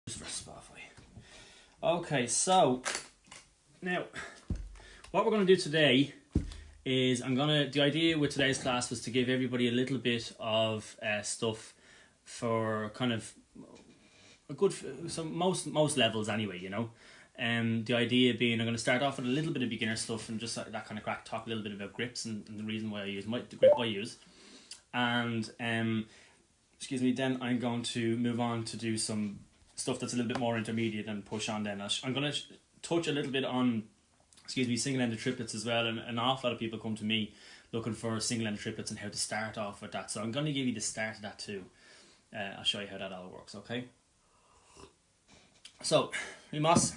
Just for Spotify. Okay, so now what we're going to do today is the idea with today's class was to give everybody a little bit of stuff for kind of a good, so most levels anyway, you know. The idea being I'm going to start off with a little bit of beginner stuff and just that kind of crack, talk a little bit about grips and the reason why I use the grip I use. And excuse me, then I'm going to move on to do some stuff that's a little bit more intermediate and push on then. I'm going to touch a little bit on, single-ended triplets as well, and an awful lot of people come to me looking for single-ended triplets and how to start off with that. So I'm going to give you the start of that too. I'll show you how that all works, okay? So, we must.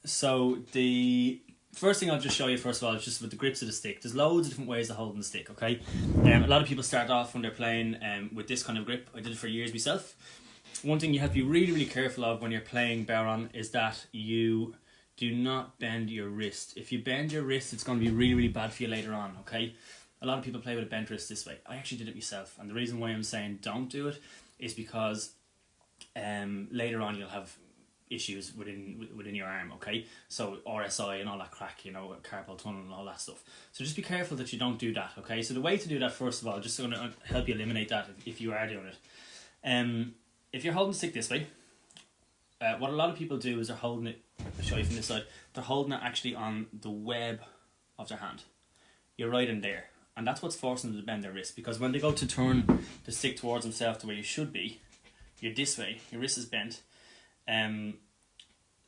So the first thing I'll just show you first of all is just with the grips of the stick. There's loads of different ways of holding the stick, okay? A lot of people start off when they're playing with this kind of grip. I did it for years myself. One thing you have to be really, really careful of when you're playing bodhrán is that you do not bend your wrist. If you bend your wrist, it's going to be really, really bad for you later on, okay? A lot of people play with a bent wrist this way. I actually did it myself, and the reason why I'm saying don't do it is because later on you'll have issues within your arm, okay? So RSI and all that crack, you know, carpal tunnel and all that stuff. So just be careful that you don't do that, okay? So the way to do that, first of all, just going to help you eliminate that if you are doing it. If you're holding the stick this way, what a lot of people do is they're holding it, I'll show you from this side, they're holding it actually on the web of their hand. You're right in there. And that's what's forcing them to bend their wrist, because when they go to turn the stick towards themselves the way you should be, you're this way, your wrist is bent,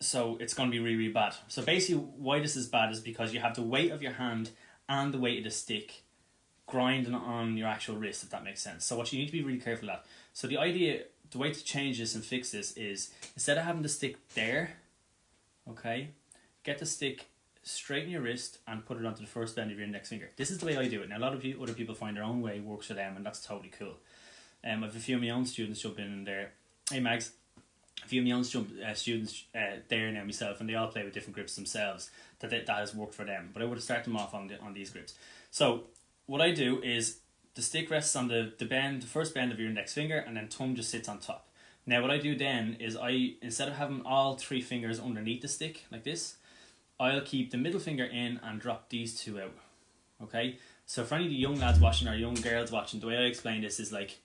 so it's going to be really, really bad. So basically why this is bad is because you have the weight of your hand and the weight of the stick grinding on your actual wrist, if that makes sense. So what you need to be really careful at. So the way to change this and fix this is, instead of having the stick there, okay, get the stick straighten your wrist and put it onto the first bend of your index finger. This is the way I do it. Now a lot of other people find their own way works for them, and that's totally cool. I have a few of my own students jump in there. Hey Mags, a few of my own students there now myself, and they all play with different grips themselves. That has worked for them. But I would have started them off on these grips. So what I do is the stick rests on the first bend of your index finger, and then thumb just sits on top. Now what I do then is instead of having all three fingers underneath the stick like this, I'll keep the middle finger in and drop these two out. Okay? So for any of the young lads watching or young girls watching, the way I explain this is like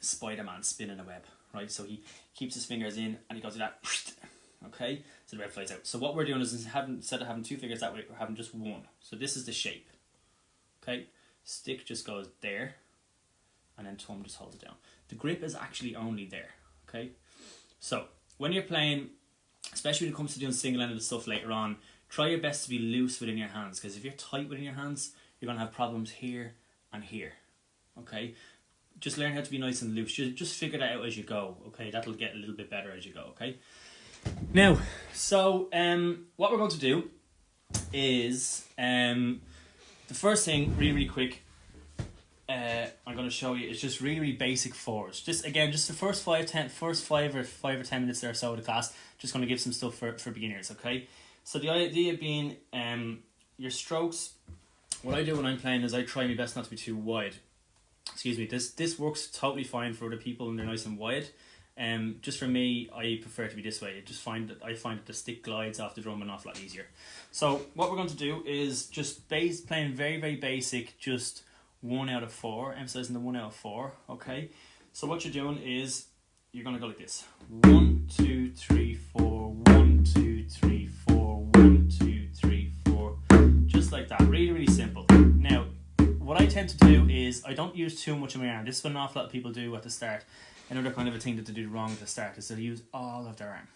Spider-Man spinning a web, right? So he keeps his fingers in and he goes like that, okay? So the web flies out. So what we're doing is instead of having two fingers that way, we're having just one. So this is the shape, okay? Stick just goes there, and then thumb just holds it down. The grip is actually only there, okay? So when you're playing, especially when it comes to doing single-ended stuff later on, try your best to be loose within your hands, because if you're tight within your hands, you're going to have problems here and here, okay? Just learn how to be nice and loose. Just figure that out as you go, okay? That'll get a little bit better as you go, okay? Now, so what we're going to do is the first thing, really, really quick, I'm going to show you is just really, really basic fours. Just the first 5 or 10 minutes or so of the class, just going to give some stuff for beginners, okay? So the idea being your strokes, what I do when I'm playing is I try my best not to be too wide. Excuse me, this works totally fine for other people and they're nice and wide. Just for me, I prefer to be this way. I find that the stick glides off the drum an awful lot easier. So what we're going to do is just playing very, very basic, just 1 out of 4, emphasizing the 1 out of 4, okay? So what you're doing is you're going to go like this. 1, 2, 3, 4, 1, 2, 3, 4, 1, 2, 3, 4. Just like that. Really, really simple. Now, what I tend to do is I don't use too much of my arm. This is what an awful lot of people do at the start. Another kind of a thing that they do wrong at the start is they'll use all of their arm,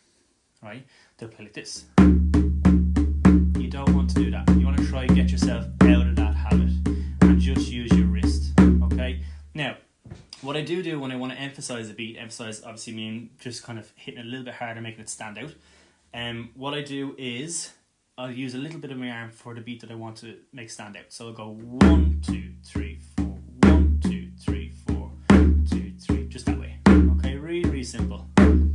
right? They'll play like this. You don't want to do that. You want to try and get yourself out of that habit and just use your wrist, okay? Now, what I do when I want to emphasize a beat, emphasize obviously mean just kind of hitting it a little bit harder, making it stand out. What I do is I'll use a little bit of my arm for the beat that I want to make stand out. So I'll go 1, 2, 3, 4, 1, 2, 3, 4, 2, 3, just that way. Okay, really, really simple. And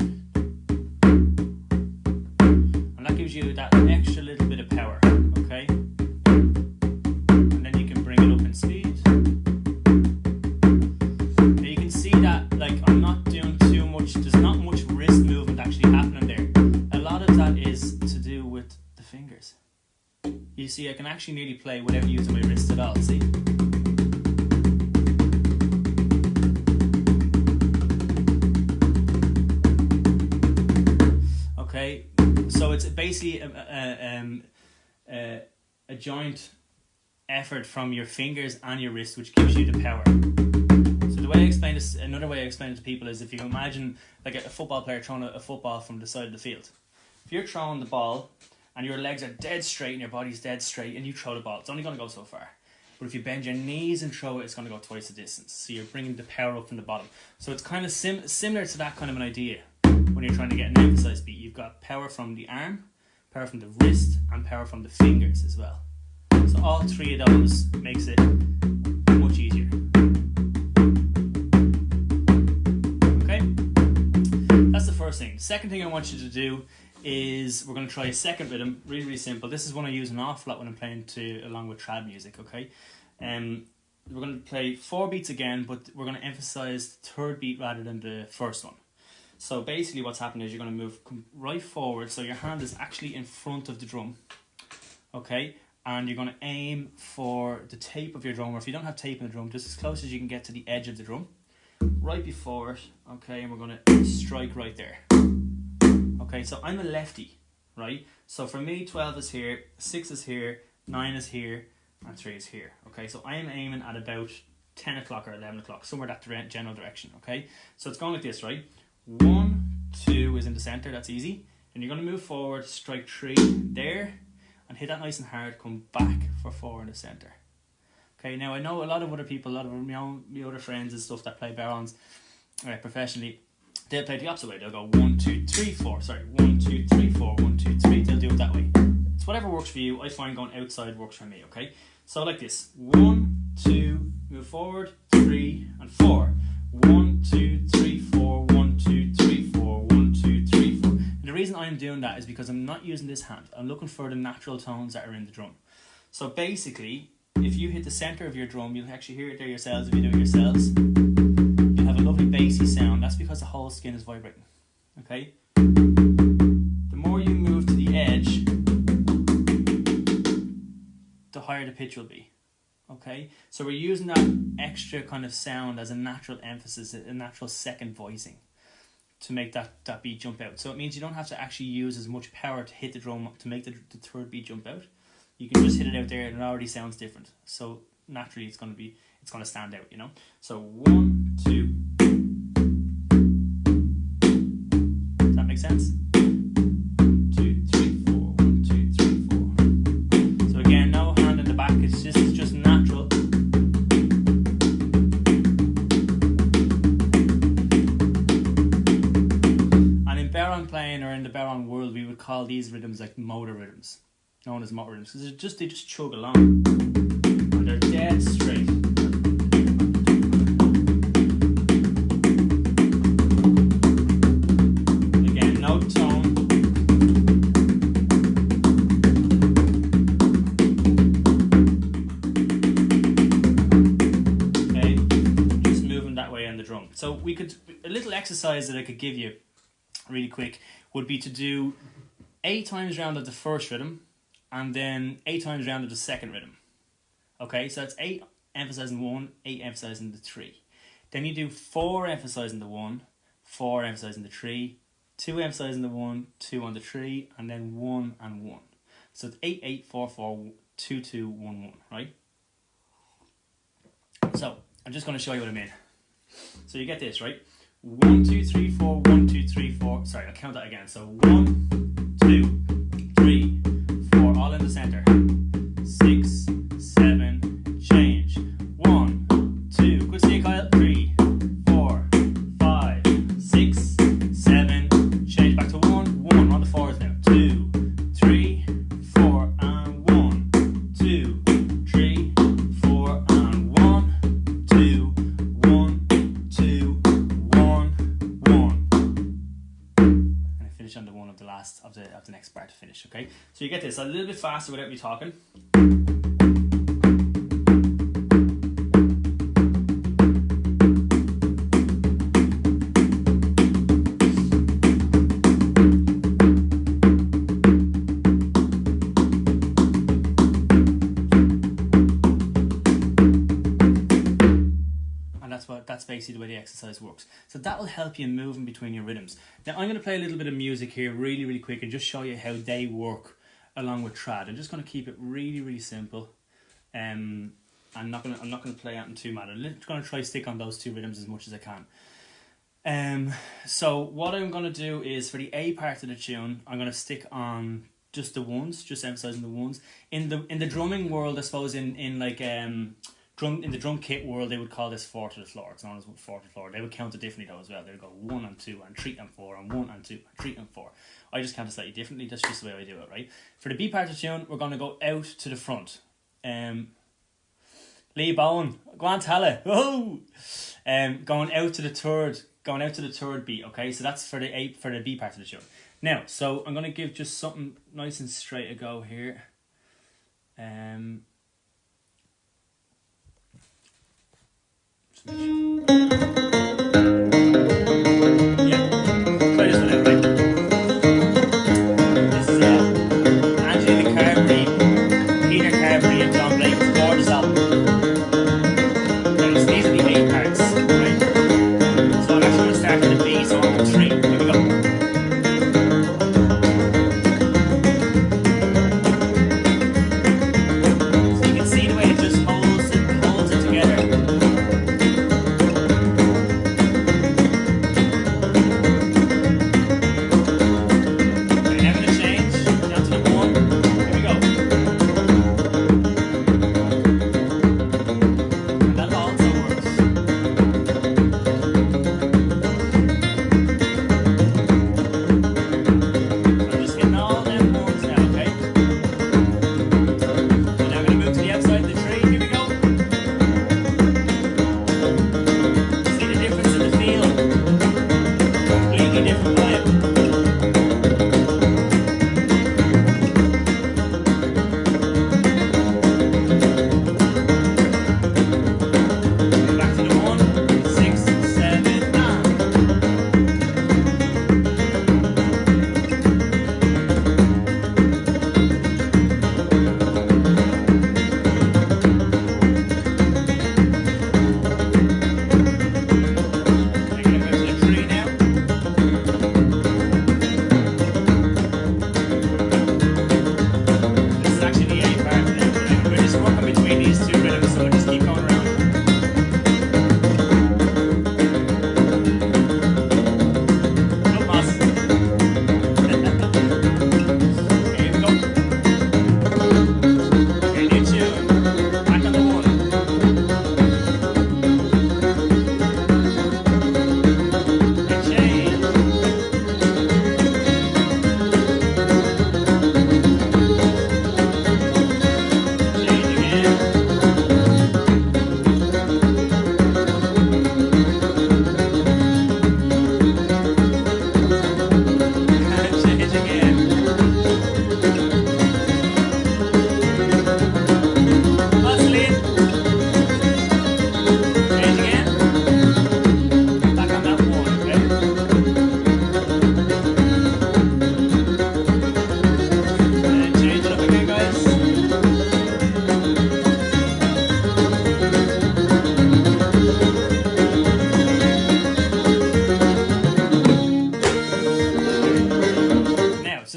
that gives you that extra little bit of power, okay? And then you can bring it up in speed. Now you can see that, like, I'm not doing too much, there's see I can actually nearly play without using my wrist at all, see? Okay, so it's basically a joint effort from your fingers and your wrist which gives you the power. So the way I explain this, another way I explain it to people is if you imagine like a football player throwing a football from the side of the field. If you're throwing the ball and your legs are dead straight and your body's dead straight and you throw the ball, it's only going to go so far. But if you bend your knees and throw it, it's going to go twice the distance. So you're bringing the power up from the bottom. So it's kind of similar to that kind of an idea when you're trying to get an emphasized beat. You've got power from the arm, power from the wrist, and power from the fingers as well. So all three of those makes it much easier. Okay, that's the first thing. The second thing I want you to do is we're going to try a second rhythm, really simple. This is one I use an awful lot when I'm playing along with trad music, okay? We're going to play 4 beats again, but we're going to emphasize the third beat rather than the first one. So basically what's happening is you're going to move right forward, so your hand is actually in front of the drum, okay? And you're going to aim for the tape of your drum, or if you don't have tape in the drum, just as close as you can get to the edge of the drum, right before it, okay? And we're going to strike right there. Okay, so I'm a lefty, right? So for me, 12 is here, 6 is here, 9 is here, and 3 is here. Okay, so I am aiming at about 10 o'clock or 11 o'clock, somewhere that general direction, okay? So it's going like this, right? 1, 2 is in the center, that's easy. Then you're going to move forward, strike 3 there, and hit that nice and hard, come back for 4 in the center. Okay, now I know a lot of other people, a lot of my other friends and stuff that play barons professionally, they'll play the opposite way. They'll go 1, 2, 3, 4. Sorry, 1, 2, 3, 4, 1, 2, 3. They'll do it that way. It's whatever works for you. I find going outside works for me, okay? So like this. 1, 2, move forward, 3, and 4. 1, 2, 3, 4, 1, 2, 3, 4, 1, 2, 3, 4. And the reason I'm doing that is because I'm not using this hand. I'm looking for the natural tones that are in the drum. So basically, if you hit the center of your drum, you'll actually hear it there yourselves if you do it yourselves. Have a lovely bassy sound. That's because the whole skin is vibrating. Okay? The more you move to the edge, the higher the pitch will be. Okay? So we're using that extra kind of sound as a natural emphasis, a natural second voicing to make that beat jump out. So it means you don't have to actually use as much power to hit the drum to make the third beat jump out. You can just hit it out there and it already sounds different. So naturally it's going to stand out, you know? So 1, 2. Does that make sense? 2, 3, 4. 1, 2, 3, 4. So again, no hand in the back. It's just natural. And in baron playing or in the baron world, we would call these rhythms like motor rhythms, known as motor rhythms, because they just chug along and they're dead straight. So a little exercise that I could give you really quick would be to do 8 times round of the first rhythm and then 8 times round of the second rhythm. Okay, so that's 8 emphasizing 1, 8 emphasizing the 3. Then you do 4 emphasizing the 1, 4 emphasizing the 3, 2 emphasizing the 1, 2 on the 3, and then 1 and 1. So it's 8, 8, 4, 4, 2, 2, 1, 1, right? So I'm just going to show you what I mean. So you get this, right? 1, 2, 3, 4, 1, 2, 3, 4. Sorry, I'll count that again. So 1, 2, 3, 4, all in the center. 6, 7, change. 1, 2, good see you, Kyle. 3, 4, 5, 6, 7, change. Back to 1, 1. We're on the 4s now. 2, 3, 4, and 1, 2, 3, 4, and 1, 2. On the one of the last of the next bar to finish. Okay, so you get this a little bit faster without me talking. basically the way the exercise works. So that will help you move in between your rhythms. Now I'm going to play a little bit of music here really, really quick and just show you how they work along with trad. I'm just going to keep it really, really simple. I'm not going to play out in too mad. I'm just going to try to stick on those two rhythms as much as I can. So what I'm going to do is for the A part of the tune, I'm going to stick on just the ones, just emphasizing the ones. In the drumming world, I suppose in the drum kit world, they would call this 4 to the floor. It's known as 4 to the floor. They would count it differently though as well. They would go 1 and 2 and 3 and 4 and 1 and 2 and 3 and 4. I just count it slightly differently. That's just the way I do it, right? For the B part of the tune, we're going to go out to the front. Lee Bowen, go on, tell it. Whoa! Going out to the third beat. Okay, so that's for the B part of the tune. Now, so I'm going to give just something nice and straight a go here.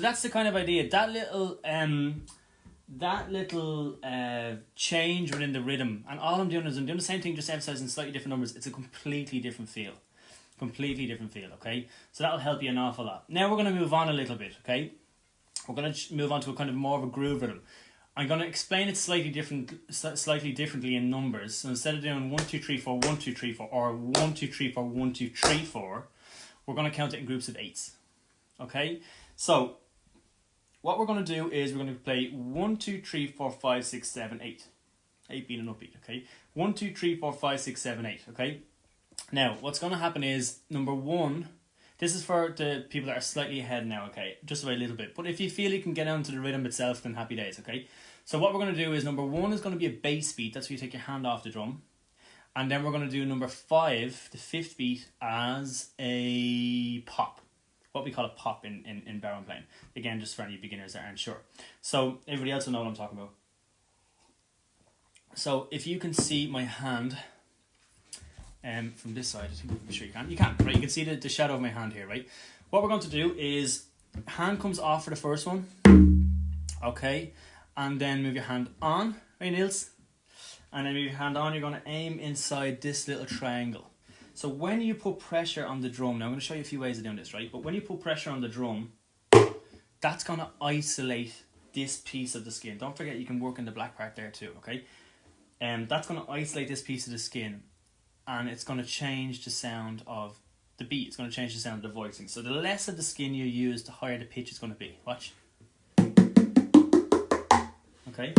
That's the kind of idea. That little change within the rhythm, and all I'm doing is I'm doing the same thing, just emphasizing slightly different numbers. It's a completely different feel. Okay, so that'll help you an awful lot. Now we're going to move on a little bit. Okay, we're going to move on to a kind of more of a groove rhythm. I'm going to explain it slightly differently in numbers. So instead of doing 1 2 3 4 1 2 3 4 or 1 2 3 4 1 2 3 4, we're going to count it in groups of 8s. Okay, so what we're going to do is we're going to play 1 2 3 4 5 6 7 8. 8 being an upbeat. Okay, 1 2 3 4 5 6 7 8. Okay, now what's going to happen is number 1. This is for the people that are slightly ahead now. Okay, just by a little bit. But if you feel you can get onto the rhythm itself, then happy days. Okay, so what we're going to do is number 1 is going to be a bass beat. That's where you take your hand off the drum, and then we're going to do number 5, the 5th beat, as a pop. What we call a pop in barrel playing. Again, just for any beginners that aren't sure. So everybody else will know what I'm talking about. So if you can see my hand, from this side. I'm sure you can. You can, right? You can see the shadow of my hand here, right? What we're going to do is hand comes off for the first one, okay, and then move your hand on, right, Niels? And then move your hand on. You're going to aim inside this little triangle. So when you put pressure on the drum, now I'm going to show you a few ways of doing this, right? But when you put pressure on the drum, that's going to isolate this piece of the skin. Don't forget you can work in the black part there too, okay? That's going to isolate this piece of the skin, and it's going to change the sound of the beat. It's going to change the sound of the voicing. So the less of the skin you use, the higher the pitch is going to be. Watch. Okay?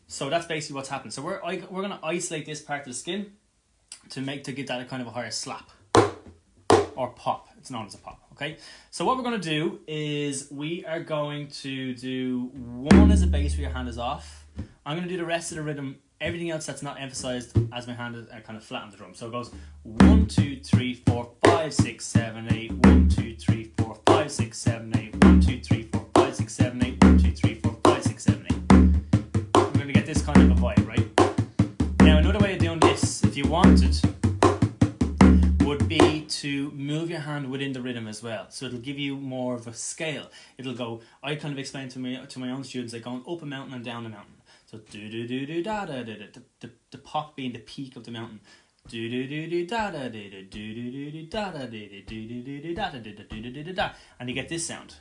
So that's basically what's happening. So we're going to isolate this part of the skin to give that a kind of a higher slap or pop. It's known as a pop. Okay? So what we're going to do is we are going to do one as a bass where your hand is off. I'm going to do the rest of the rhythm. Everything else that's not emphasized as my hand is kind of flat on the drum. So it goes 1, 2, 3, 4, 5, 6, 7, 8. 1, 2, 3, 4, 5, 6, 7, 8. 1, 2, 3, 4, 5, 6, 7, 8. 1, 2, 3, 4, 5, 6, 7, 8. We're going to get this kind of a vibe, right? Now another way of doing this, if you wanted, would be to move your hand within the rhythm as well. So it'll give you more of a scale. It'll go, I kind of explain to my own students, like going up a mountain and down a mountain. So do do do do da da da da, the pop being the peak of the mountain. Do do do do da da da da, do do do do da da da da, do do do do da da da da, do do do do da, and you get this sound.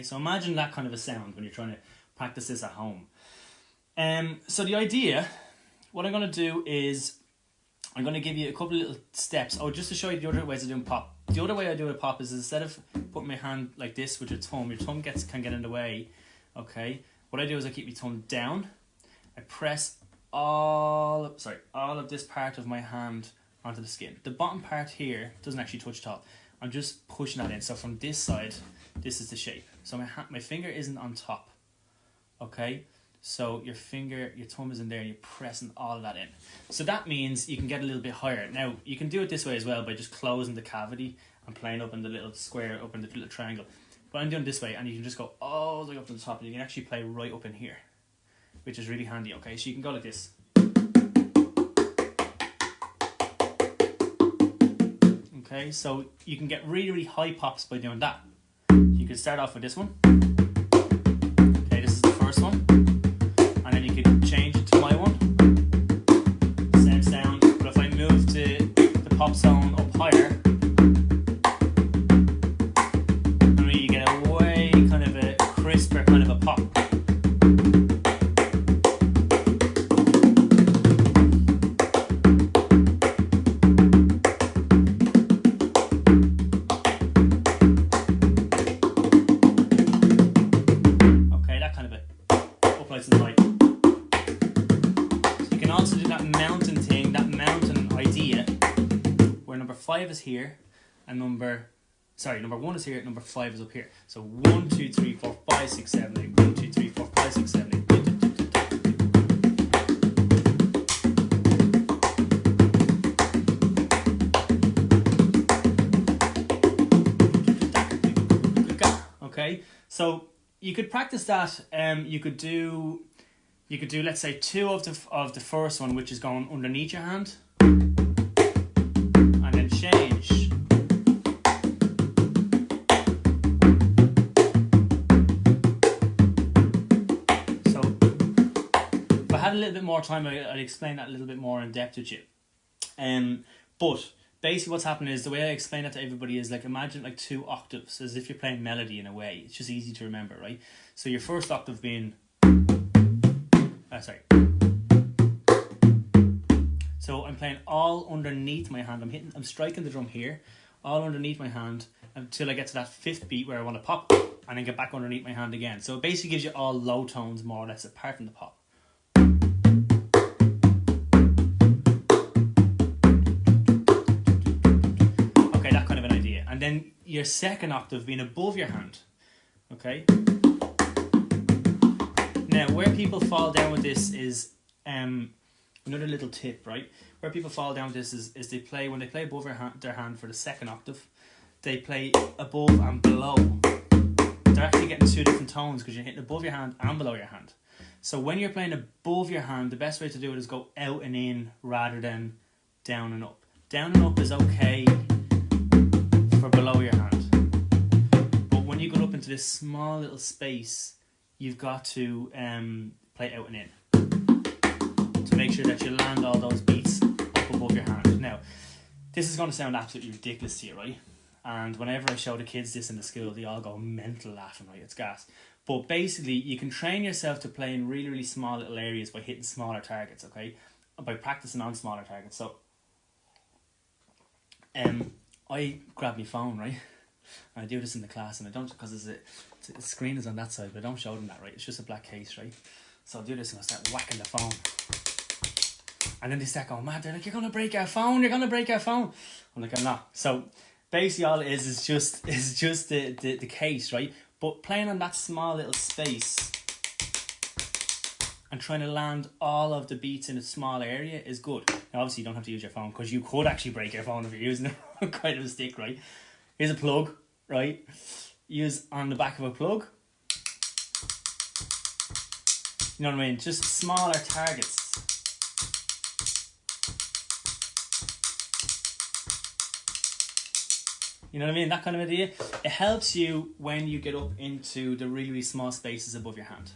So imagine that kind of a sound when you're trying to practice this at home. So the idea, what I'm going to do is I'm going to give you a couple of little steps. Oh, just to show you the other ways of doing pop. The other way I do a pop is instead of putting my hand like this with your thumb can get in the way. Okay. What I do is I keep my thumb down. I press all of this part of my hand onto the skin. The bottom part here doesn't actually touch top. I'm just pushing that in. So from this side, this is the shape. So my finger isn't on top. Okay? So your thumb is in there and you're pressing all of that in. So that means you can get a little bit higher. Now, you can do it this way as well by just closing the cavity and playing up in the little square, up in the little triangle. But I'm doing it this way, and you can just go all the way up to the top, and you can actually play right up in here, which is really handy, okay? So you can go like this. Okay, so you can get really, really high pops by doing that. You can start off with this one. Okay, this is the first one. And then you could change it to my one. Same sound, but if I move to the pop zone up higher, I mean, you get a way kind of a crisper kind of a pop. Is here, and number 1 is here, number 5 is up here. So 1, 2, 3, 4, 5, 6, 7, 8. 1, 2, 3, 4, 5, 6, 7, 8. Okay, so you could practice that. You could do let's say 2 of the first one, which is going underneath your hand. Change. So if I had a little bit more time, I'd explain that a little bit more in depth with you. But basically what's happening is, the way I explain that to everybody is like, imagine like 2 octaves, as if you're playing melody in a way. It's just easy to remember, right? So your first octave being so I'm playing all underneath my hand. I'm striking the drum here, all underneath my hand, until I get to that 5th beat where I want to pop, and then get back underneath my hand again. So it basically gives you all low tones, more or less, apart from the pop. Okay, that kind of an idea. And then your second octave being above your hand. Okay? Now, where people fall down with this is Another little tip, right? Where people fall down with this is they play, when they play above their hand for the second octave, they play above and below. They're actually getting two different tones because you're hitting above your hand and below your hand. So when you're playing above your hand, the best way to do it is go out and in rather than down and up. Down and up is okay for below your hand. But when you go up into this small little space, you've got to play out and in to make sure that you land all those beats up above your hand. Now, this is going to sound absolutely ridiculous to you, right? And whenever I show the kids this in the school, they all go mental laughing, right? It's gas. But basically, you can train yourself to play in really, really small little areas by hitting smaller targets, okay? By practicing on smaller targets. So, I grab my phone, right? And I do this in the class, and I don't, because the screen is on that side, but I don't show them that, right? It's just a black case, right? So I'll do this and I'll start whacking the phone. And then they start going mad. They're like, you're going to break our phone, you're going to break our phone. I'm like, I'm not. So basically all it is just the case, right? But playing on that small little space and trying to land all of the beats in a small area is good. Now obviously you don't have to use your phone, because you could actually break your phone if you're using it kind of a stick, right? Here's a plug, right? Use on the back of a plug. You know what I mean? Just smaller targets. You know what I mean? That kind of idea. It helps you when you get up into the really, really small spaces above your hand.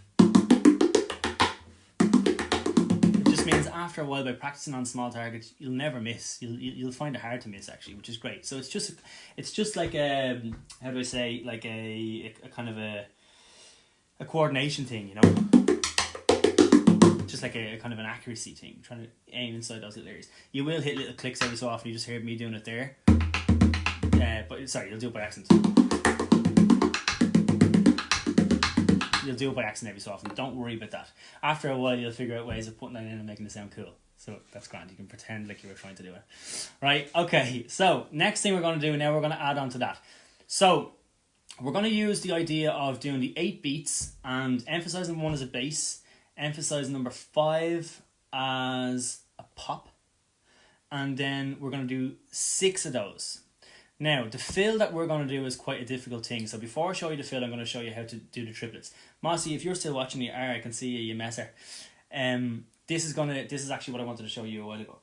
It just means after a while, by practicing on small targets, you'll never miss. You'll find it hard to miss, actually, which is great. So it's just like a, how do I say, like a kind of a coordination thing, you know? Just like a kind of an accuracy thing, trying to aim inside those little areas. You will hit little clicks every so often. You just heard me doing it there. But sorry, you'll do it by accident. You'll do it by accident every so often. Don't worry about that. After a while, you'll figure out ways of putting that in and making it sound cool. So that's grand. You can pretend like you were trying to do it. Right, okay. So next thing we're going to do now, we're going to add on to that. So we're going to use the idea of doing the 8 beats and emphasising 1 as a bass, emphasising number 5 as a pop, and then we're going to do 6 of those. Now, the fill that we're going to do is quite a difficult thing. So before I show you the fill, I'm going to show you how to do the triplets. Mossy, if you're still watching the I can see you messer. This is actually what I wanted to show you a while ago.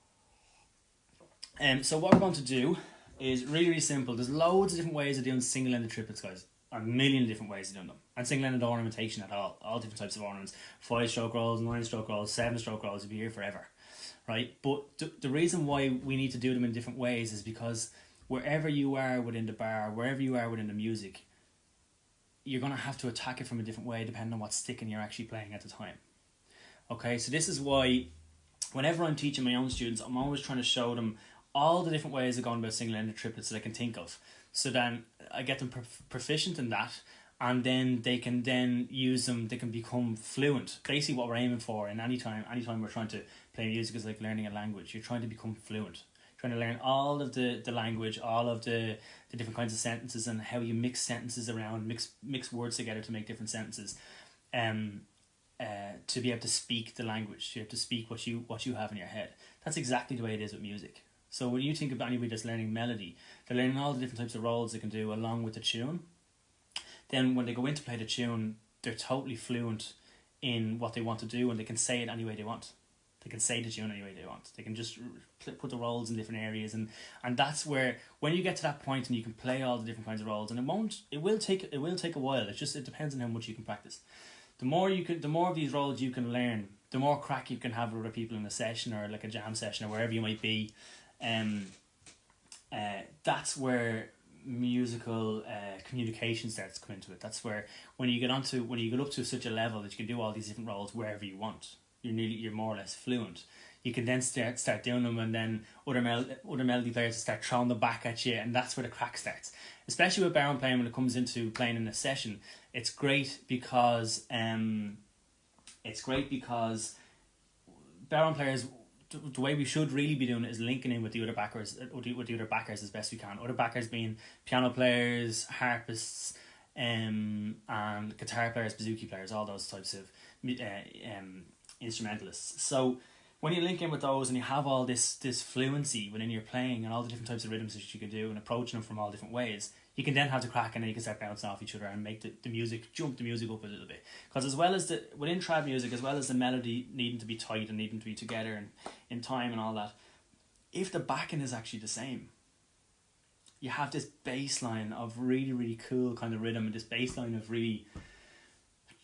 So what we're going to do is really, really simple. There's loads of different ways of doing single-ended triplets, guys. A million different ways of doing them. And single-ended ornamentation at all different types of ornaments. 5-stroke rolls, 9-stroke rolls, 7-stroke rolls. You'll be here forever, right? But the reason why we need to do them in different ways is because wherever you are within the bar, wherever you are within the music, you're going to have to attack it from a different way depending on what sticking you're actually playing at the time. Okay, so this is why whenever I'm teaching my own students, I'm always trying to show them all the different ways of going about single-ended triplets that I can think of. So then I get them proficient in that, and then they can then use them, they can become fluent. Basically what we're aiming for, and anytime we're trying to play music is like learning a language. You're trying to become fluent. Trying to learn all of the language, all of the different kinds of sentences, and how you mix sentences around, mix words together to make different sentences, to be able to speak the language, to be able to speak what you have in your head. That's exactly the way it is with music. So when you think about anybody that's learning melody, they're learning all the different types of roles they can do along with the tune. Then when they go in to play the tune, they're totally fluent in what they want to do, and they can say it any way they want. They can say the tune any way they want. They can just put the roles in different areas, and that's where when you get to that point and you can play all the different kinds of roles, and it will take a while. It depends on how much you can practice. The more of these roles you can learn, the more crack you can have with other people in a session or like a jam session or wherever you might be. That's where musical communication starts to come into it. That's where when you get up to such a level that you can do all these different roles wherever you want. You're more or less fluent. You can then start doing them, and then other melody players start throwing them back at you, and that's where the crack starts. Especially with barrel playing, when it comes into playing in a session, it's great because barrel players, the way we should really be doing it is linking in with the other backers, as best we can. Other backers being piano players, harpists, and guitar players, bouzouki players, all those types of instrumentalists. So when you link in with those and you have all this fluency within your playing and all the different types of rhythms that you can do and approaching them from all different ways, you can then have the crack and then you can start bouncing off each other and make the music, jump the music up a little bit. Because as well as within trad music, as well as the melody needing to be tight and needing to be together and in time and all that, if the backing is actually the same, you have this bass line of really, really cool kind of rhythm and this bass line of really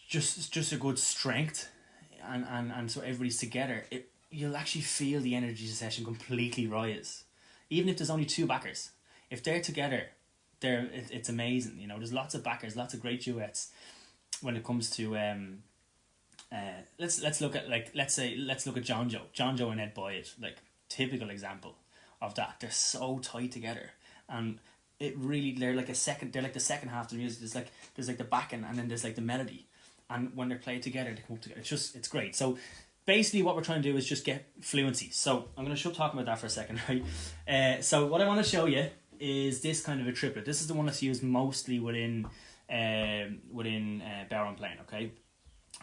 just a good strength and so everybody's together, you'll actually feel the energy of the session completely rise. Even if there's only two backers, if they're together, it's amazing. You know, there's lots of backers, lots of great duets when it comes to let's look at John Joe and Ed Boyd, like typical example of that. They're so tight together, and it really they're like the second half of the music. There's like the backing and then there's like the melody, and when they're played together they come up together. It's great. So basically what we're trying to do is just get fluency. So I'm going to stop talking about that for a second, right? So what I want to show you is this kind of a triplet. This is the one that's used mostly within barrow playing, okay,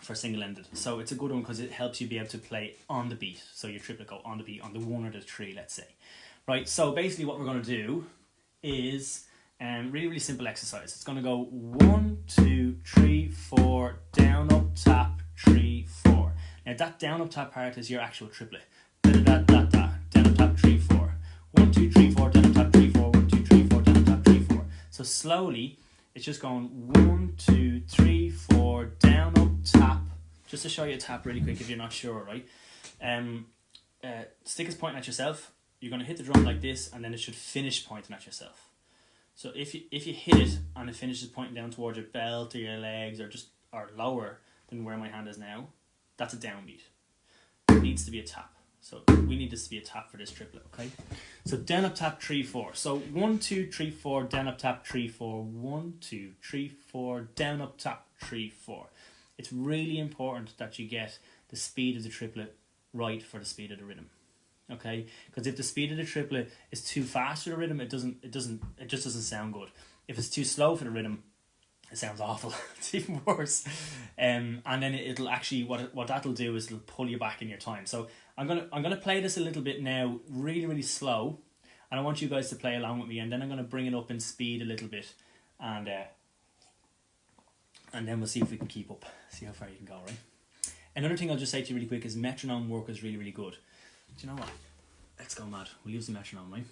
for single-ended. So it's a good one because it helps you be able to play on the beat. So your triplet go on the beat, on the 1 or the 3, let's say. Right, so basically what we're going to do is really, really simple exercise. It's going to go 1, 2, 3, 4, down, up, tap, 3, 4. Now that down, up, tap part is your actual triplet. Da-da-da-da-da, down, up, tap, 3, 4. 1, 2, 3, 4, down, up, tap, 3, 4. 1, 2, 3, 4, down, up, tap, 3, 4. So slowly, it's just going 1, 2, 3, 4, down, up, tap. Just to show you a tap really quick if you're not sure, right? Stick is pointing at yourself. You're going to hit the drum like this, and then it should finish pointing at yourself. So if you hit it and it finishes pointing down towards your belt or your legs or lower than where my hand is now, that's a downbeat. It needs to be a tap. So we need this to be a tap for this triplet, okay? So down, up, tap, 3, 4. So 1, 2, 3, 4, down, up, tap, 3, 4. 1, 2, 3, 4, down, up, tap, 3, 4. It's really important that you get the speed of the triplet right for the speed of the rhythm. Okay, because if the speed of the triplet is too fast for the rhythm, it just doesn't sound good. If it's too slow for the rhythm, it sounds awful. It's even worse. And then it'll actually what that'll do is it'll pull you back in your time. So I'm gonna play this a little bit now, really, really slow, and I want you guys to play along with me, and then I'm gonna bring it up in speed a little bit, and then we'll see if we can keep up, see how far you can go, right? Another thing I'll just say to you really quick is metronome work is really, really good. Do you know what? Let's go mad. We'll use the metronome, right?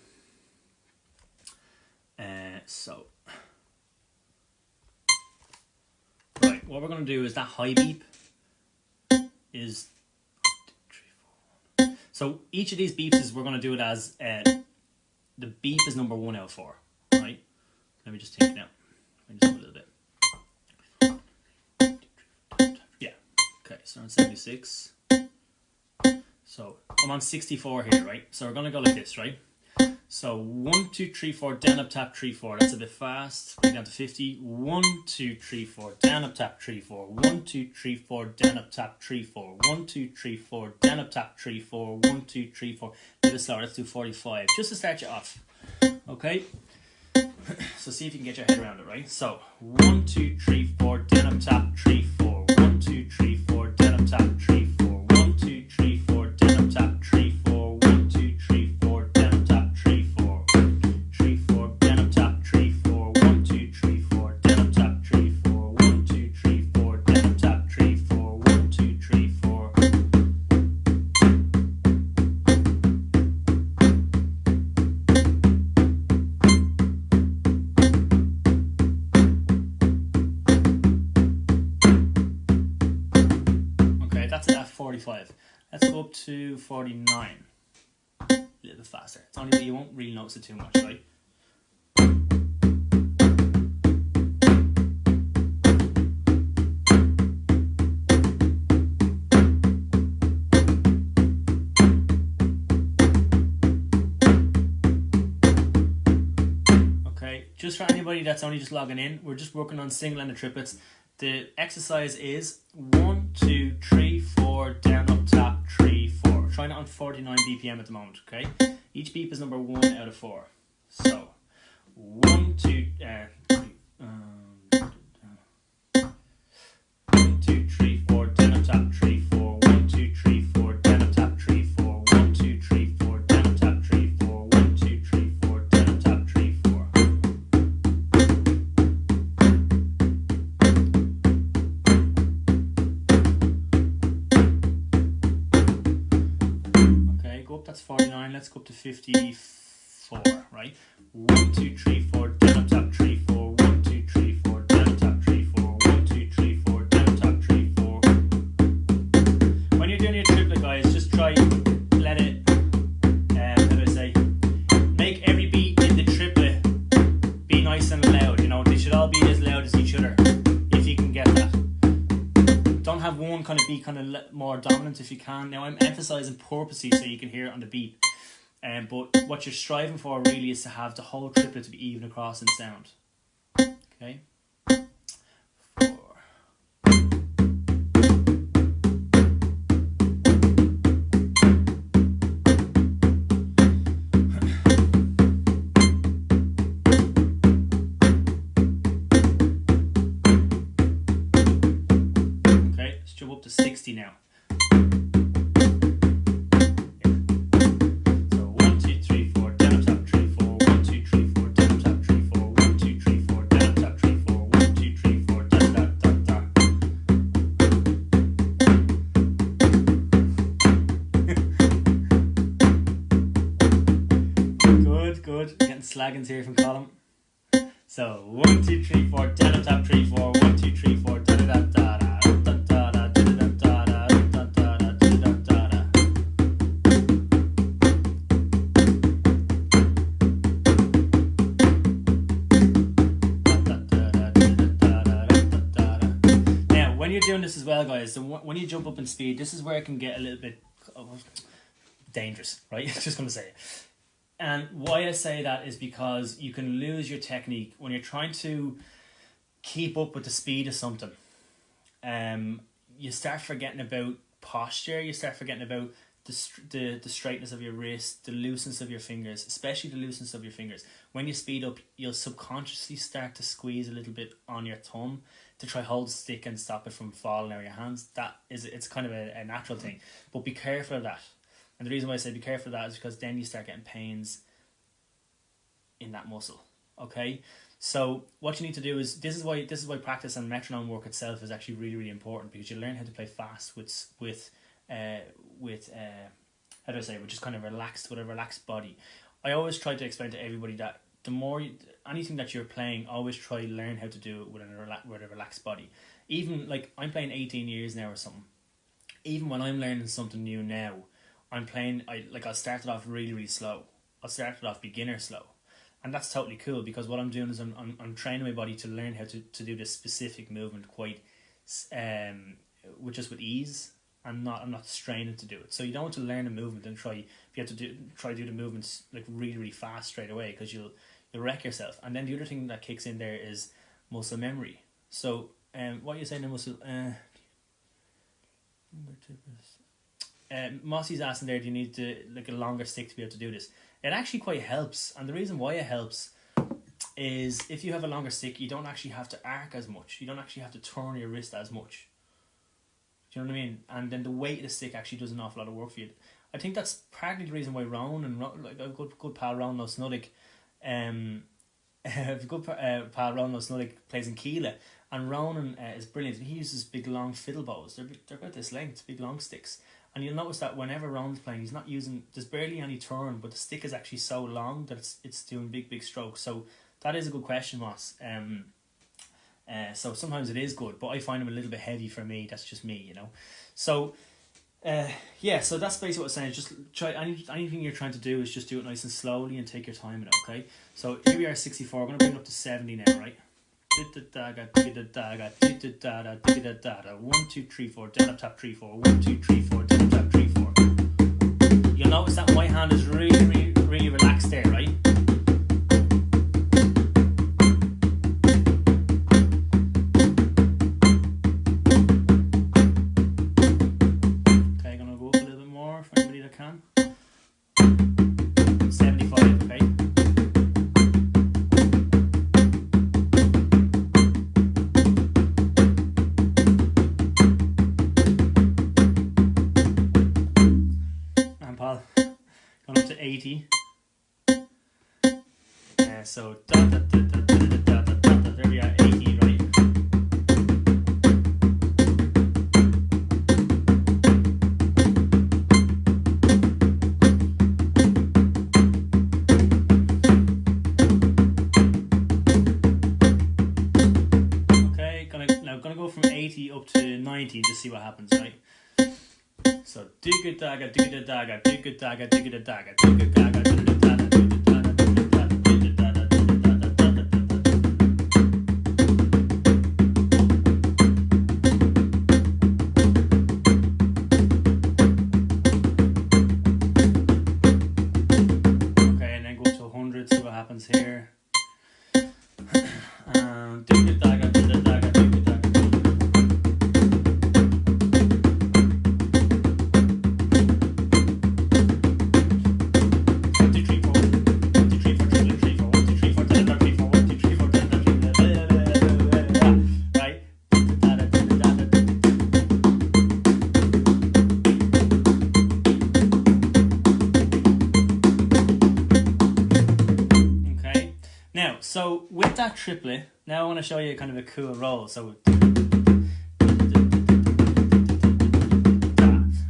Right, what we're going to do is that high beep is 1, 2, 3, 4, 1. So each of these beeps we're going to do it as the beep is number 1 out of 4, right? Let me just think now. Let me just do a little bit. Yeah. Okay, so we're on 76. So I'm on 64 here, right? So we're going to go like this, right? So 1, 2, 3, 4, down, up, tap, 3, 4. That's a bit fast. Bring it down to 50. 1, 2, 3, 4, down, up, tap, 3, 4. 1, 2, 3, 4, down, up, tap, 3, 4. 1, 2, 3, 4, down, up, tap, 3, 4. 1, 2, 3, 4. A bit slower. Let's do 45. Just to start you off. Okay? So see if you can get your head around it, right? So 1, 2, 3, 4, down, up, tap, 3, 4. 1, 2, 3, 4, down, up, tap, 3, 4. 1, 2, 3, 4, down, up, tap, 3, 4. 1, 2, 3, 4, down, up, tap, 3, 4. 3, 4, down, up, tap, 3, 4. 1, 2, 3, 4, down, up, tap, 3, 4. 1, 2, 3, 4, down, up, tap, 3, 4. 1, 2, 3, 4. Okay, that's at 45. Let's go up to 49. A little bit faster. It's only that you won't really notice it too much, right? Okay, just for anybody that's only just logging in, we're just working on single-ended triplets. The exercise is 1, 2, 3, 4, down, up, tap, 3, 4. We're trying it on 49 BPM at the moment, okay? Each beep is number 1 out of 4. So, 1, 2, 1, 2, 3, 4, down, up, tap, 3, 4. 1, 2, 3, 4, down, up, tap, 3, go up to 54, right? 1, 2, 3, 4, down up top, 3, 4, 1, 2, 3, 4, down up top, 3, 4, 1, 2, 3, 4, down up top, 3, 4. When you're doing your triplet, guys, just try, let it, how do I say, make every beat in the triplet be nice and loud, you know, they should all be as loud as each other, if you can get that. Don't have one kind of beat kind of more dominant if you can. Now I'm emphasising purposely so you can hear it on the beat. But what you're striving for really is to have the whole triplet to be even across in sound. Okay? 4. Okay, let's jump up to 60 now. Slaggins here from Column. So 1, 2, 3, 4, down up top, 3, 4, 1, 2, 3, 4, da da da da da da da da da da da da da. Now, when you're doing this as well, guys, so when you jump up in speed, this is where it can get a little bit dangerous, right? Just gonna say it. And why I say that is because you can lose your technique when you're trying to keep up with the speed of something. You start forgetting about posture. You start forgetting about the straightness of your wrist, the looseness of your fingers, especially the looseness of your fingers. When you speed up, you'll subconsciously start to squeeze a little bit on your thumb to try hold the stick and stop it from falling out of your hands. It's kind of a natural thing, but be careful of that. And the reason why I say be careful of that is because then you start getting pains in that muscle. Okay, so what you need to do is this is why practice and metronome work itself is actually really, really important, because you learn how to play fast with how do I say, which is kind of relaxed, with a relaxed body. I always try to explain to everybody that the more anything that you're playing, always try to learn how to do it with a relaxed body. Even like I'm playing 18 years now or something. Even when I'm learning something new now, I'll start it off really, really slow. I'll start it off beginner slow. And that's totally cool, because what I'm doing is I'm training my body to learn how to do this specific movement quite with ease, and I'm not straining to do it. So you don't want to learn a movement and try to do the movements like really, really fast straight away, because you'll wreck yourself. And then the other thing that kicks in there is muscle memory. So what are you saying in muscle Mossy's asking there, do you need a longer stick to be able to do this? It actually quite helps, and the reason why it helps is if you have a longer stick, you don't actually have to arc as much. You don't actually have to turn your wrist as much. Do you know what I mean? And then the weight of the stick actually does an awful lot of work for you. I think that's partly the reason why Rowan and like a good pal Rowan O'Snuddick, pal Rowan O'Snuddick plays in Keela, and Rowan is brilliant. He uses big long fiddle bows. They're about this length, big long sticks. And you'll notice that whenever Rowan's playing, he's not using, there's barely any turn, but the stick is actually so long that it's doing big strokes. So that is a good question, Moss. So sometimes it is good, but I find them a little bit heavy for me. That's just me, you know. So so that's basically what I'm saying. Just try anything you're trying to do is just do it nice and slowly and take your time in it, okay? So here we are at 64. We're going to bring it up to 70 now, right? 1, 2, 3, 4, down up top, 3, 4. 1, 2, 3, 4, down up top, 3, 4. You'll notice that my hand is really, really, really relaxed there, right? Okay, gonna go up a little bit more for anybody that can. 75, okay. Going up to 80. So there we are, 80, right? digga-daga, digga-daga, digga-daga, digga-daga, digga-daga, digga-daga. Here. Digga-daga, digga-daga, digga-daga. 1, 2, 3, 4. 1, 2, 3, 4, 3, 4, 1, 2, 3, 4, 1, 2, 3, 4, right? So with that triplet, now I want to show you kind of a cool roll. So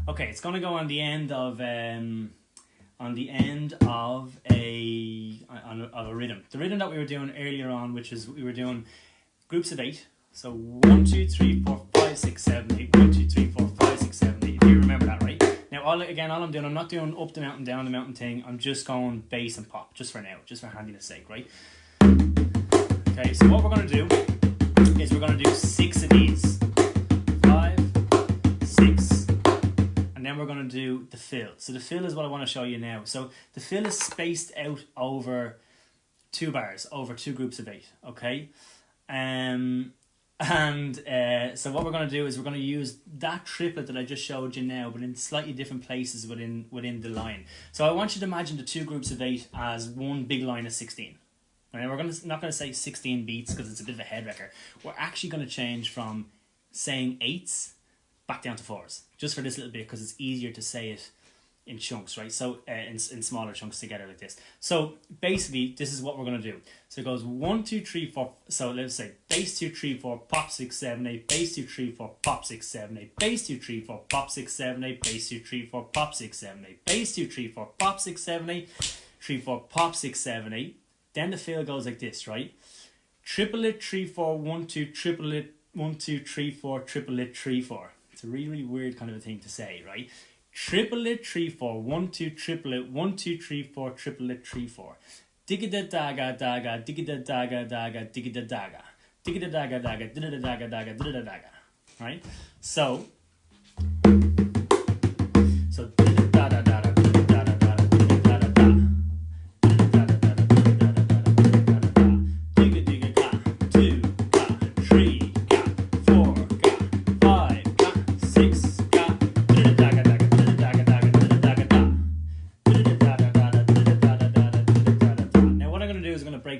okay, it's going to go on the end of a rhythm. The rhythm that we were doing earlier on, which is we were doing groups of 8. So 1, 2, 3, 4, 5, 6, 7, 8. 1, 2, 3, 4, 5, 6, 7, 8. If you remember that, right? Now all I'm doing, I'm not doing up the mountain, down the mountain thing. I'm just going bass and pop, just for now, just for handiness sake, right? Okay, so what we're going to do is we're going to do 6 of these. 5, 6, and then we're going to do the fill. So the fill is what I want to show you now. So the fill is spaced out over 2 bars, over 2 groups of 8, okay? So what we're going to do is we're going to use that triplet that I just showed you now, but in slightly different places within the line. So I want you to imagine the 2 groups of 8 as one big line of 16. And we're not going to say 16 beats because it's a bit of a head wrecker. We're actually going to change from saying 8s back down to 4s, just for this little bit, because it's easier to say it in chunks, right? So in smaller chunks together like this. So basically, this is what we're going to do. So it goes 1, 2, 3, 4. So let's say bass 2, 3, 4, pop 6, 7, 8, bass 2, 3, 4, pop 6, 7, 8, bass 2, 3, 4, pop 6, 7, 8, bass 2, 3, 4, pop 6, 7, 8, bass 2, 3, 4, pop 6, 7, 8, 3, 4, pop 6, 7, 8. Then the fill goes like this, right? Triplet 3, 4, 1, 2, triplet 1, 2, 3, 4, triplet 3, 4. It's a really, really weird kind of a thing to say, right? Triplet 3, 4, 1, 2, triplet 1, 2, 3, 4, triplet 3, 4. Digga-da-daga, daga, digga-da-daga, daga, digga-da-daga. Digga-da-daga, daga, digga-da-daga, daga, digga-da-daga. Right? So digga-da-da-da-da, digga-da-da-da-da, digga-da-da-da.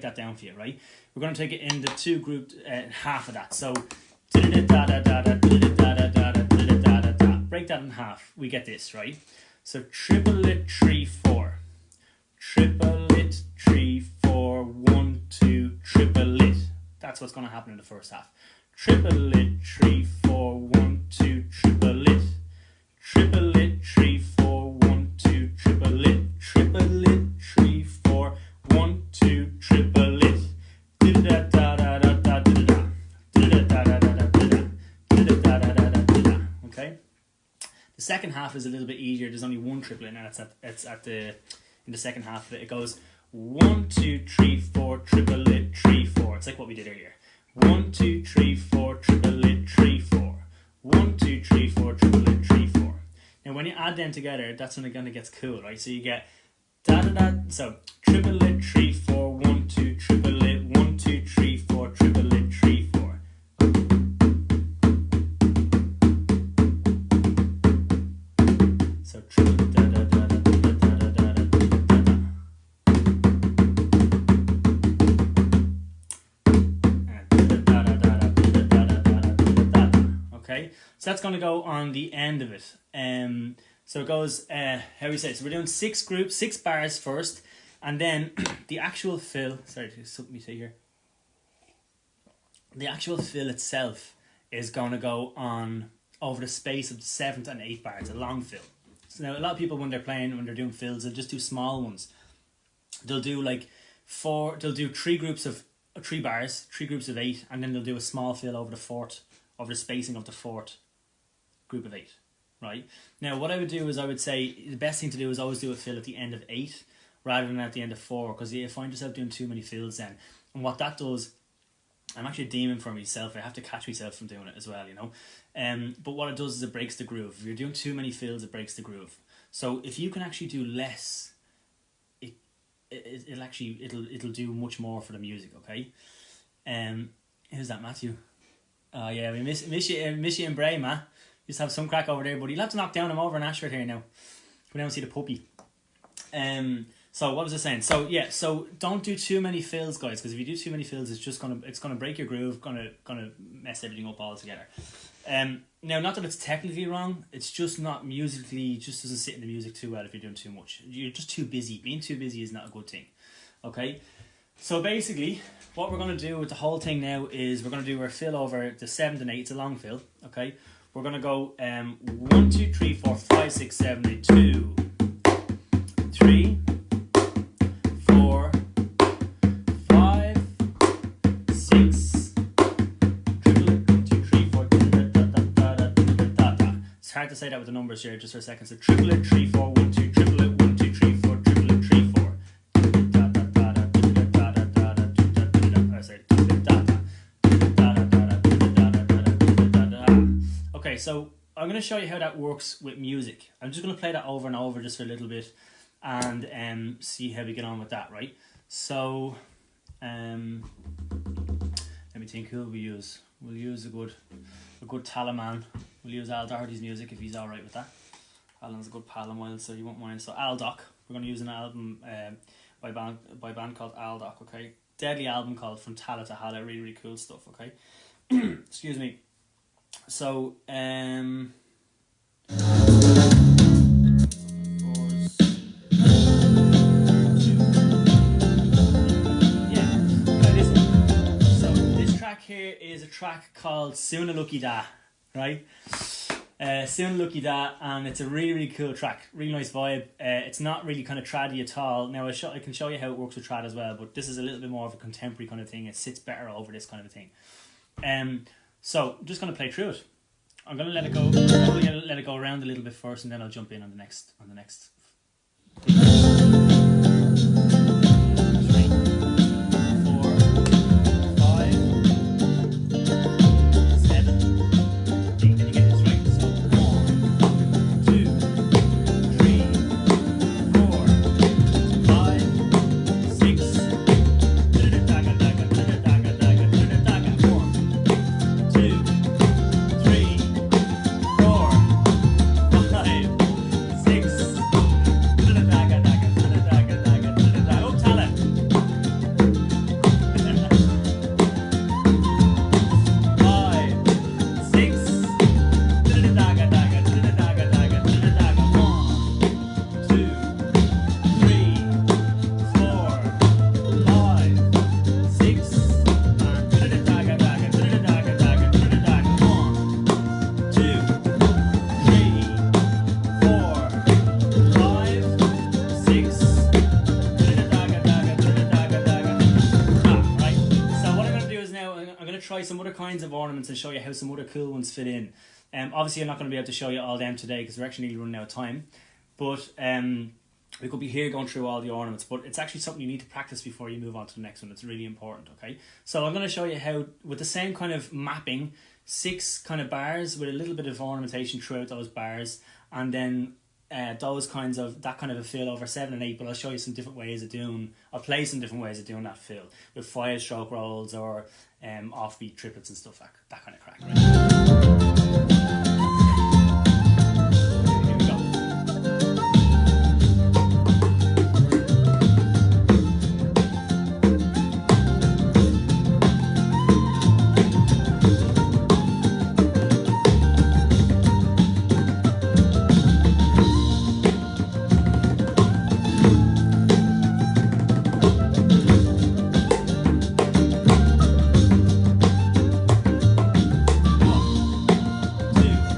That down for you, right? We're going to take it into 2 groups, half of that. So break that in half. We get this, right? So triplet 3, 4, triplet 3, 4, 1, 2, triplet. That's what's going to happen in the first half. Triplet 3, 4, 1, 2, triplet. Triplet 3, 4, 1, 2, triplet. Triplet 3, 4, 1, 2, triplet. Okay. The second half is a little bit easier. There's only 1 triplet, and in the second half of it. It goes 1, 2, 3, 4, triplet 3, 4. It's like what we did earlier. 1, 2, 3, 4, triplet 3, 4. 1, 2, 3, 4, triplet 3, 4. Now when you add them together, that's when it kind of gets cool, right? So you get so triplet 3, 4, 1, 2, triplet 1, 2, 3, 4, triplet 3, 4. So triplet okay, so that's going to go on the end of it. So it goes, how we say it? So we're doing 6 groups, 6 bars first, and then the actual fill, sorry, there's something to say here. The actual fill itself is going to go on over the space of the 7th and 8th bars, a long fill. So now a lot of people when they're doing fills, they'll just do small ones. They'll do like 3 groups of 3 bars, 3 groups of 8, and then they'll do a small fill over the spacing of the 4th group of 8. right? Now, what I would do is I would say the best thing to do is always do a fill at the end of 8 rather than at the end of 4, because you find yourself doing too many fills then. And what that does, I'm actually a demon for myself. I have to catch myself from doing it as well, you know. But what it does is it breaks the groove. If you're doing too many fills, it breaks the groove. So if you can actually do less, it'll do much more for the music, okay? Who's that, Matthew? Oh yeah, we miss you and Bray, man. Just have some crack over there, but you'll have to knock down him over in Ashford here now. Go down and see the puppy. So what was I saying? So yeah, so don't do too many fills, guys, because if you do too many fills, it's gonna break your groove, gonna mess everything up altogether. Now, not that it's technically wrong, it's just not musically, it just doesn't sit in the music too well if you're doing too much. You're just too busy. Being too busy is not a good thing. Okay? So basically, what we're going to do with the whole thing now is we're going to do our fill over the 7th and 8th. It's a long fill. Okay? We're going to go 1, 2, 3, 4, 5, 6, 7, 8, 2, 3, 4, 5, 6. It's hard to say that with the numbers here just for a second. So triplet 3, 4, 1, 2, triplet 1, 2, 3, 4, triplet 3, 4. Okay, so I'm going to show you how that works with music. I'm just going to play that over and over just for a little bit and see how we get on with that, right? So let me think, who will we use? We'll use a good Talaman. We'll use Al Doherty's music if he's alright with that. Alan's a good pal of mine, so you won't mind. So Al Doc, we're going to use an album by a band called Al Doc, okay? Deadly album called From Tala to Hala, really, really cool stuff, okay? Excuse me. So, yeah, this one. So this track here is a track called Soona Lucky Da, right? Soona Lucky Da, and it's a really, really cool track, really nice vibe. It's not really kind of traddy at all. Now I can show you how it works with trad as well, but this is a little bit more of a contemporary kind of thing. It sits better over this kind of a thing. So I'm just going to play through it. I'm going to let it go. I'm going to let it go around a little bit first, and then I'll jump in on the next. 3, 4, 5, 7, 8. Can you get this right? So 1, 2, 3, 4, 5, 6. 'Gonna try some other kinds of ornaments and show you how some other cool ones fit in. Obviously I'm not going to be able to show you all them today because we're actually nearly running out of time, but we could be here going through all the ornaments, but it's actually something you need to practice before you move on to the next one. It's really important, okay? So I'm going to show you how, with the same kind of mapping, 6 kind of bars with a little bit of ornamentation throughout those bars, and then those kinds of, that kind of a fill over 7 and 8, but I'll show you some different ways of doing, I'll play some different ways of doing that fill with 5-stroke rolls or offbeat triplets and stuff, that kind of crack, right? Two,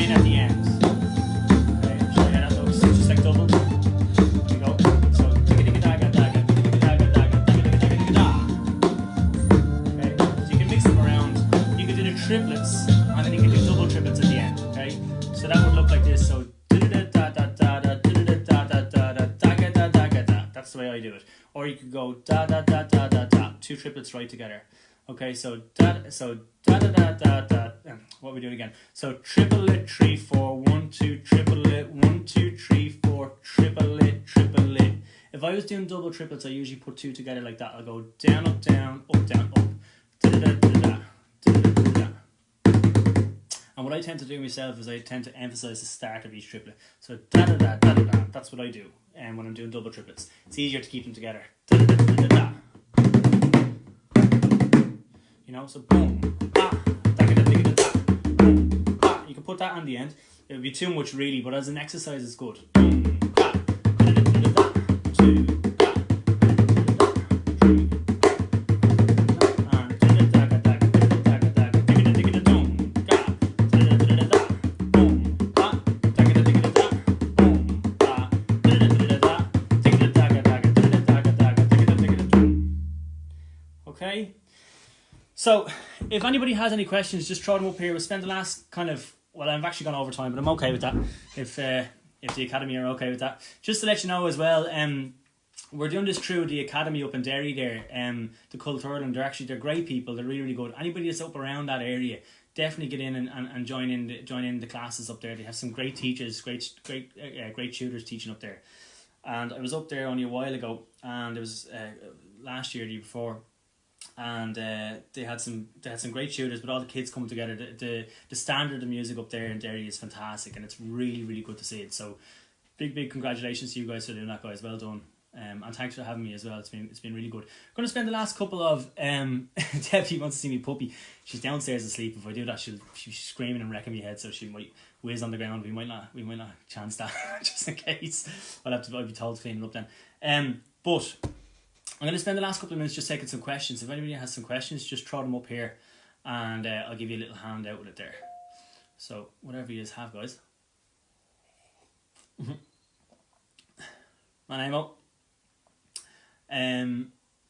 join at the end. Okay, show you how that looks. Just like double. There we go. So okay, so you can mix them around. You can do the triplets, and then you can do double triplets at the end. Okay, so that would look like this. So that's the way I do it. Or you could go da da da da da da, two triplets right together. Okay, so da da da da da. What we do again? So triplet 3 4 1 2 triplet 1 2 3 4 triplet triplet. If I was doing double triplets, I usually put two together like that. I'll go down up down up down up. Da da da da da da da. And what I tend to do myself is I tend to emphasize the start of each triplet. So da da da da da da. That's what I do. And when I'm doing double triplets, it's easier to keep them together. Da da da da da. You know, so boom, ah, da da da da da, boom, ah. You can put that on the end. It would be too much really, but as an exercise, it's good. Boom, ah, da da da da da, 2, ah, da da da da, 3, and da da da da da da da da da da da boom, ah, da da da da da, boom, ah, da da da da da, boom, ah, da da da da da, da da da da da da da da. Okay. So, if anybody has any questions, just throw them up here. We'll spend the last I've actually gone over time, but I'm okay with that. If the Academy are okay with that. Just to let you know as well, we're doing this through the Academy up in Derry there, the Cultúrlann. They're great people. They're really, really good. Anybody that's up around that area, definitely get in and join in the classes up there. They have some great teachers, great tutors teaching up there. And I was up there only a while ago, and it was last year, the year before. And they had some great tutors, but all the kids coming together. The standard of music up there in Derry is fantastic, and it's really, really good to see it. So big congratulations to you guys for doing that, guys. Well done. And thanks for having me as well. It's been really good. I'm going to spend the last couple of Debbie wants to see me puppy. She's downstairs asleep. If I do that, she'll be screaming and wrecking my head, so she might whiz on the ground. We might not chance that just in case. I'll be told to clean it up then. But I'm going to spend the last couple of minutes just taking some questions. If anybody has some questions, just throw them up here, and I'll give you a little hand out with it there. So whatever you have, guys. My name up.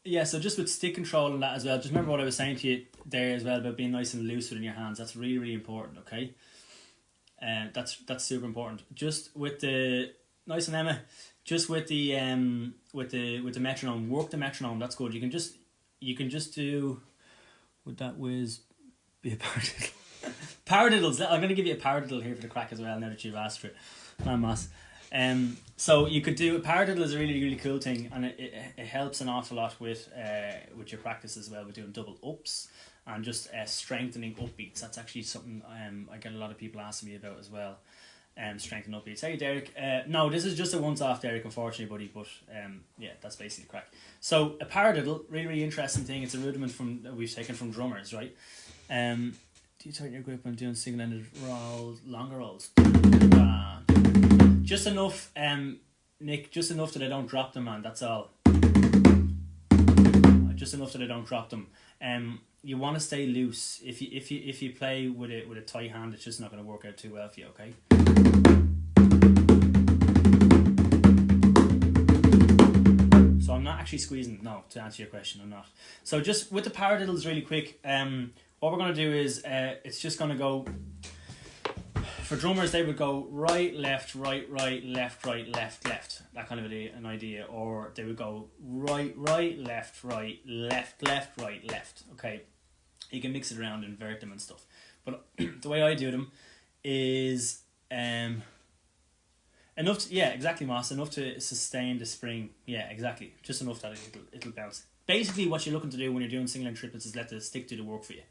Yeah, so just with stick control and that as well, just remember what I was saying to you there as well about being nice and loose within your hands. That's really, really important, okay? That's super important. Just with the nice and Emma, just with the metronome, work the metronome. That's good. You can just do, would that whiz be a paradiddle? Paradiddles. I'm going to give you a paradiddle here for the crack as well now that you've asked for it. Mass. So you could do a paradiddle is a really, really cool thing, and it helps an awful lot with your practice as well, with doing double ups and just strengthening upbeats. That's actually something I get a lot of people asking me about as well. Strengthening upbeats. Hey Derek, no, this is just a once off, Derek, unfortunately, buddy, but yeah, that's basically the crack. So a paradiddle, really, really interesting thing. It's a rudiment that we've taken from drummers, right? Do you tighten your grip when doing single-ended rolls, longer rolls? Just enough, Nick, just enough that I don't drop them, man, that's all. Just enough that I don't drop them. You want to stay loose. If you play with a tight hand, it's just not going to work out too well for you, okay? So I'm not actually squeezing, no, to answer your question, I'm not. So just with the paradiddles really quick, what we're going to do is, it's just going to go, for drummers they would go right, left, left, left, that kind of an idea, or they would go right, left, left, left, okay? You can mix it around, invert them and stuff. But the way I do them is enough to, yeah, exactly, Moss, enough to sustain the spring. Yeah, exactly. Just enough that it'll bounce. Basically what you're looking to do when you're doing single and triplets is let the stick do the work for you.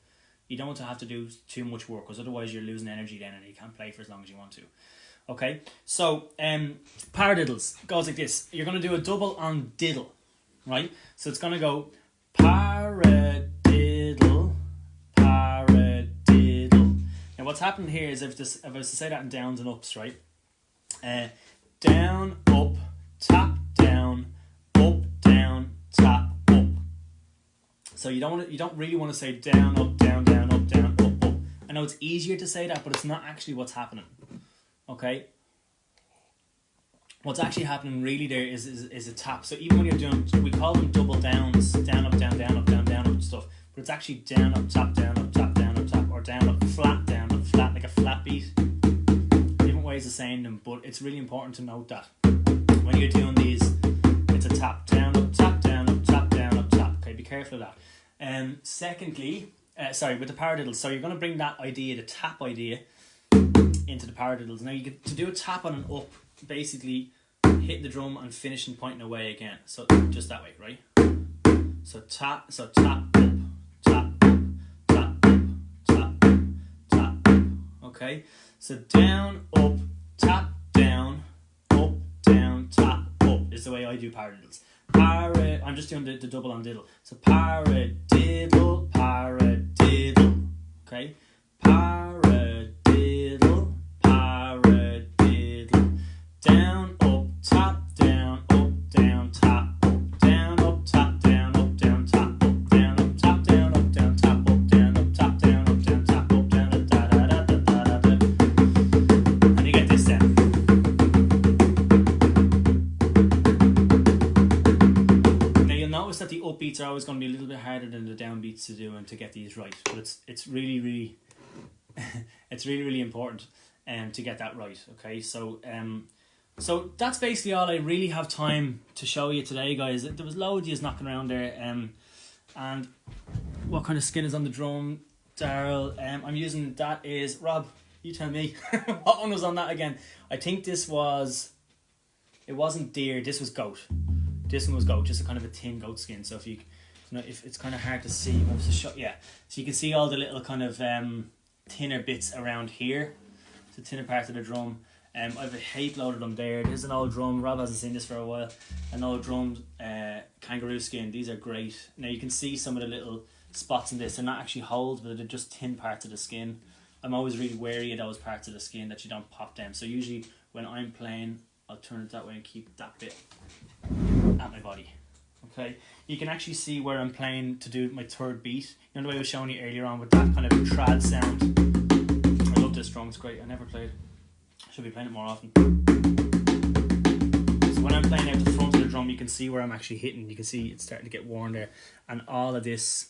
You don't want to have to do too much work, because otherwise you're losing energy then and you can't play for as long as you want to. Okay, so paradiddles goes like this. You're going to do a double on diddle, right? So it's going to go paradiddle. Now what's happening here is if I was to say that in downs and ups, right? Down, up, tap, down, up, down, tap, up. So you don't really want to say down, up, down, up, I know it's easier to say that, but it's not actually what's happening. Okay? What's actually happening really there is a tap. So even when you're doing, we call them double downs, down, up, down, down, up, down, down, up stuff. But it's actually down, up, tap, down, up, tap, down, up, tap, or down, up, flat, like a flat beat. Different ways of saying them, but it's really important to note that when you're doing these, it's a tap, down, up, tap, down, up, tap, down, up, tap. Okay, be careful of that. Secondly, with the paradiddles, so you're going to bring that idea, the tap idea, into the paradiddles. Now, to do a tap on an up, basically hitting the drum and finishing pointing away again. So just that way, right? So tap, up, tap, tap, tap, tap, tap. Okay? So down, up, tap, down, up, down, tap, up is the way I do paradiddles. I'm just doing the double on diddle. So paradiddle, paradiddle. Okay? Paradiddle, paradiddle. Down, up, tap, down, tap, up, down, up, tap, down, tap, up, down, up, tap, down, tap, up, down, up, tap, down, tap, up, down, da da da da da da da. And you get this then. Now you'll notice that the upbeats are always going to be a little bit harder than the downbeats to do and to get these right. But it's really it's really important to get that right. Okay, so that's basically all I really have time to show you today, guys. There was loads of yous knocking around there. And what kind of skin is on the drum, Daryl? I'm using, that is, Rob, you tell me. What one was on that again? I think this was, it wasn't deer, this was goat. This one was goat, just a kind of a thin goat skin. So if you know, if it's kind of hard to see, what was the shot? Yeah, so you can see all the little kind of thinner bits around here. It's a thinner part of the drum. I've a heap load of them there. There's an old drum. Rob hasn't seen this for a while. An old drum kangaroo skin. These are great. Now you can see some of the little spots in this. They're not actually holes, but they're just thin parts of the skin. I'm always really wary of those parts of the skin that you don't pop them. So usually when I'm playing, I'll turn it that way and keep that bit at my body. Okay, you can actually see where I'm playing to do my third beat. You know the way I was showing you earlier on with that kind of trad sound. I love this drum. It's great. I never played. Should be playing it more often. So when I'm playing out the front of the drum, you can see where I'm actually hitting. You can see it's starting to get worn there. And all of this,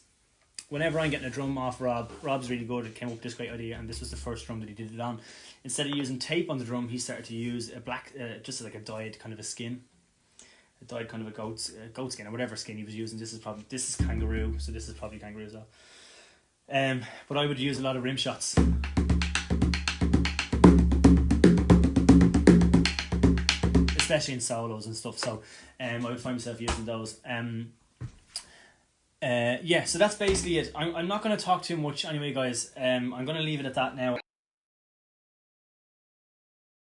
whenever I'm getting a drum off Rob's really good. It came up with this great idea, and this was the first drum that he did it on. Instead of using tape on the drum, he started to use a black, just like a dyed kind of a skin. A dyed kind of a goat skin, or whatever skin he was using. This is kangaroo, so this is probably kangaroo as well. But I would use a lot of rim shots. Especially in solos and stuff, so I would find myself using those. Yeah, so that's basically it. I'm not going to talk too much anyway, guys. I'm going to leave it at that now.